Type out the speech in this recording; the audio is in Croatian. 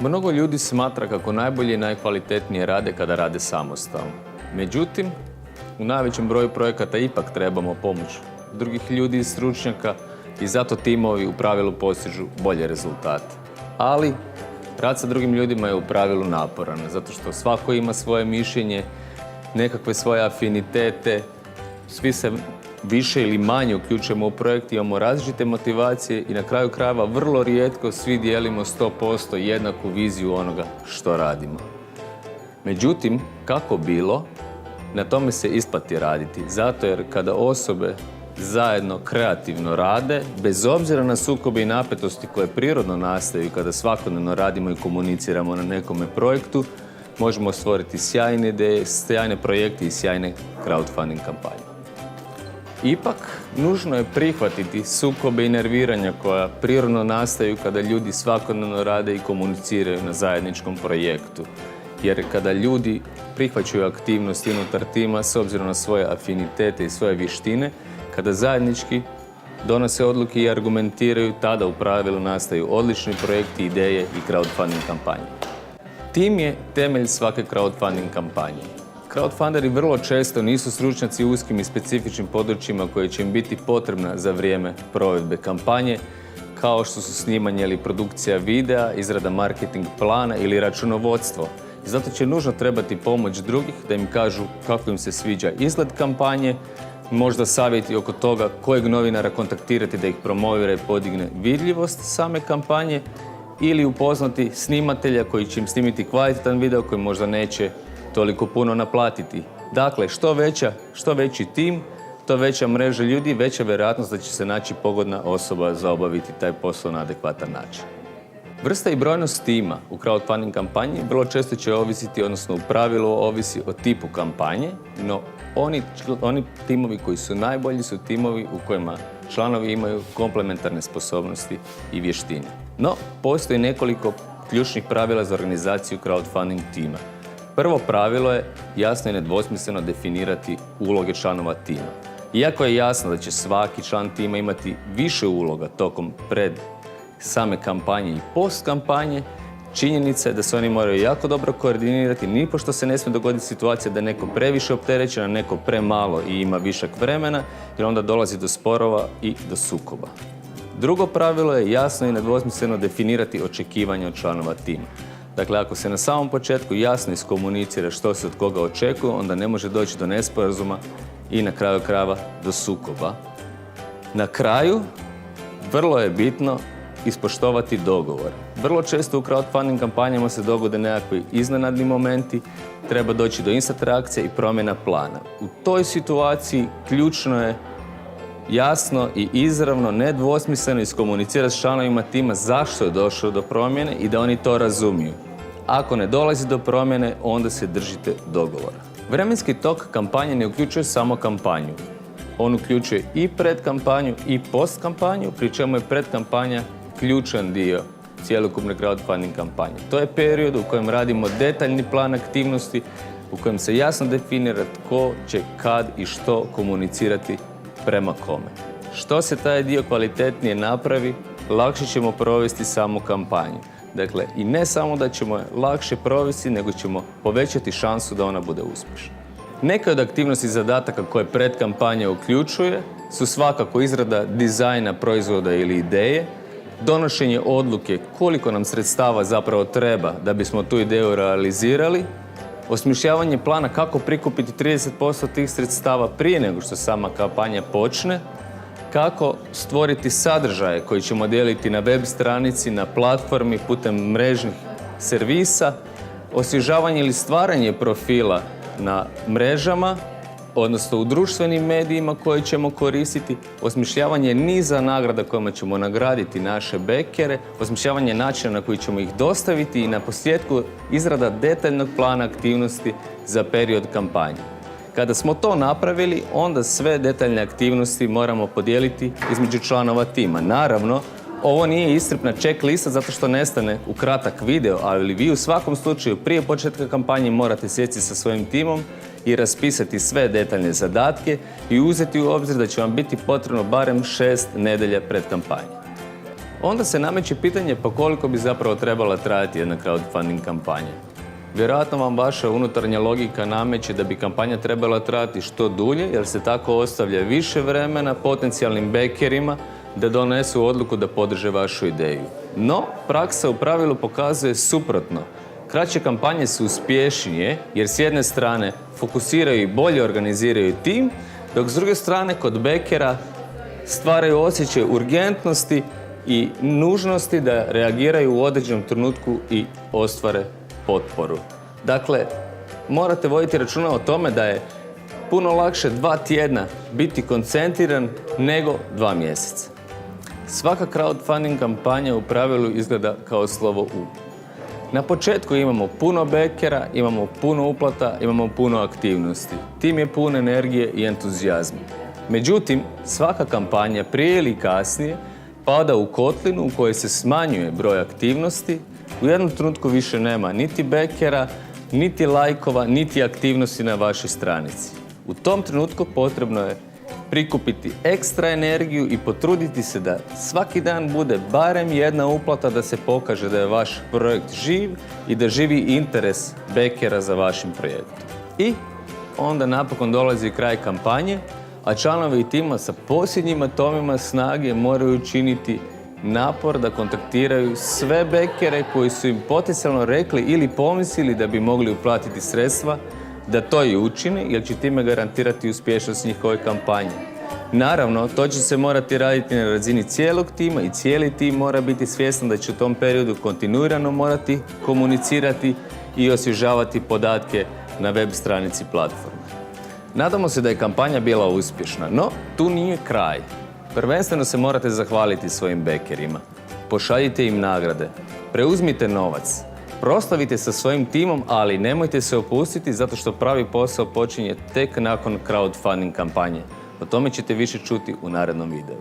Mnogo ljudi smatra kako najbolje i najkvalitetnije rade kada rade samostalno. Međutim, u najvećem broju projekata ipak trebamo pomoć drugih ljudi i stručnjaka i zato timovi u pravilu postižu bolje rezultate. Ali, rad sa drugim ljudima je u pravilu naporan, zato što svako ima svoje mišljenje, nekakve svoje afinitete, svi se više ili manje uključujemo u projekt, imamo različite motivacije i na kraju krajeva vrlo rijetko svi dijelimo 100% jednaku viziju onoga što radimo. Međutim, kako bilo, na tome se isplati raditi, zato jer kada osobe zajedno kreativno rade, bez obzira na sukobe i napetosti koje prirodno nastaju kada svakodnevno radimo i komuniciramo na nekome projektu, možemo stvoriti sjajne ideje, sjajne projekte i sjajne crowdfunding kampanje. Ipak, nužno je prihvatiti sukobe i nerviranja koja prirodno nastaju kada ljudi svakodnevno rade i komuniciraju na zajedničkom projektu. Jer kada ljudi prihvaćaju aktivnosti unutar tima s obzirom na svoje afinitete i svoje vještine, kada zajednički donose odluke i argumentiraju, tada u pravilu nastaju odlični projekti, ideje i crowdfunding kampanje. Tim je temelj svake crowdfunding kampanje. Crowdfunderi vrlo često nisu stručnjaci u uskim i specifičnim područjima koje će im biti potrebna za vrijeme provedbe kampanje, kao što su snimanje ili produkcija videa, izrada marketing plana ili računovodstvo. I zato će nužno trebati pomoć drugih da im kažu kako im se sviđa izgled kampanje, možda savjeti oko toga kojeg novinara kontaktirati da ih promovira i podigne vidljivost same kampanje ili upoznati snimatelja koji će im snimiti kvalitetan video koji možda neće toliko puno naplatiti. Dakle, što veći tim, to veća mreža ljudi, veća vjerojatnost da će se naći pogodna osoba za obaviti taj posao na adekvatan način. Vrsta i brojnost tima u crowdfunding kampanji vrlo često će ovisiti, odnosno u pravilu ovisi o tipu kampanje, no oni timovi koji su najbolji su timovi u kojima članovi imaju komplementarne sposobnosti i vještine. No, postoji nekoliko ključnih pravila za organizaciju crowdfunding tima. Prvo pravilo je jasno i nedvosmisleno definirati uloge članova tima. Iako je jasno da će svaki član tima imati više uloga tokom pred same kampanje i post kampanje, činjenica je da se oni moraju jako dobro koordinirati, nipošto se ne smije dogoditi situacija da je neko previše opterećen, a neko premalo i ima višak vremena, jer onda dolazi do sporova i do sukoba. Drugo pravilo je jasno i nedvosmisleno definirati očekivanja od članova tima. Dakle, ako se na samom početku jasno iskomunicira što se od koga očekuje, onda ne može doći do nesporazuma i na kraju krajeva do sukoba. Na kraju, vrlo je bitno ispoštovati dogovor. Vrlo često u crowdfunding kampanjama se dogode nekakvi iznenadni momenti, treba doći do instant reakcije i promjena plana. U toj situaciji ključno je jasno i izravno, nedvosmisleno iskomunicirati s članovima tima zašto je došlo do promjene i da oni to razumiju. Ako ne dolazi do promjene, onda se držite dogovora. Vremenski tok kampanje ne uključuje samo kampanju. On uključuje i predkampanju i postkampanju, pri čemu je predkampanja ključan dio cjelokupne crowdfunding kampanje. To je period u kojem radimo detaljni plan aktivnosti, u kojem se jasno definira tko će kad i što komunicirati prema kome. Što se taj dio kvalitetnije napravi, lakše ćemo provesti samu kampanju. Dakle, i ne samo da ćemo je lakše provesti, nego ćemo povećati šansu da ona bude uspješna. Neke od aktivnosti i zadataka koje predkampanja uključuje su svakako izrada dizajna proizvoda ili ideje, donošenje odluke koliko nam sredstava zapravo treba da bismo tu ideju realizirali, osmišljavanje plana kako prikupiti 30% tih sredstava prije nego što sama kampanja počne, kako stvoriti sadržaje koji ćemo dijeliti na web stranici, na platformi, putem mrežnih servisa, osvježavanje ili stvaranje profila na mrežama, odnosno u društvenim medijima koje ćemo koristiti, osmišljavanje niza nagrada kojima ćemo nagraditi naše bekere, osmišljavanje načina na koji ćemo ih dostaviti i na posljedku izrada detaljnog plana aktivnosti za period kampanje. Kada smo to napravili, onda sve detaljne aktivnosti moramo podijeliti između članova tima. Naravno, ovo nije iscrpna checklista zato što nestane u kratak video, ali vi u svakom slučaju prije početka kampanje morate sjesti sa svojim timom i raspisati sve detaljne zadatke i uzeti u obzir da će vam biti potrebno barem 6 nedelja pred kampanju. onda se nameće pitanje pa koliko bi zapravo trebala trajati jedna crowdfunding kampanja. Vjerojatno vam vaša unutarnja logika nameće da bi kampanja trebala trajati što dulje, jer se tako ostavlja više vremena potencijalnim bekerima da donesu odluku da podrže vašu ideju. No, praksa u pravilu pokazuje suprotno. Kraće kampanje su uspješnije jer s jedne strane fokusiraju i bolje organiziraju tim, dok s druge strane kod bekera stvaraju osjećaj urgentnosti i nužnosti da reagiraju u određenom trenutku i ostvare potporu. Dakle, morate voditi računa o tome da je puno lakše 2 tjedna biti koncentriran nego 2 mjeseca. Svaka crowdfunding kampanja u pravilu izgleda kao slovo U. Na početku imamo puno bekera, imamo puno uplata, imamo puno aktivnosti. Tim je pun energije i entuzijazma. Međutim, svaka kampanja prije ili kasnije pada u kotlinu u kojoj se smanjuje broj aktivnosti. U jednom trenutku više nema niti bekera, niti lajkova, niti aktivnosti na vašoj stranici. U tom trenutku potrebno je prikupiti ekstra energiju i potruditi se da svaki dan bude barem jedna uplata da se pokaže da je vaš projekt živ i da živi interes bekera za vašim projektom. I onda napokon dolazi kraj kampanje, a članovi tima sa posljednjim atomima snage moraju učiniti napor da kontaktiraju sve bekere koji su im potencijalno rekli ili pomislili da bi mogli uplatiti sredstva, da to i učine, jer će time garantirati uspješnost njihove kampanje. Naravno, to će se morati raditi na razini cijelog tima i cijeli tim mora biti svjestan da će u tom periodu kontinuirano morati komunicirati i osvježavati podatke na web stranici platforme. Nadamo se da je kampanja bila uspješna, no tu nije kraj. Prvenstveno se morate zahvaliti svojim bekerima. Pošaljite im nagrade, preuzmite novac, proslavite sa svojim timom, ali nemojte se opustiti zato što pravi posao počinje tek nakon crowdfunding kampanje. O tome ćete više čuti u narednom videu.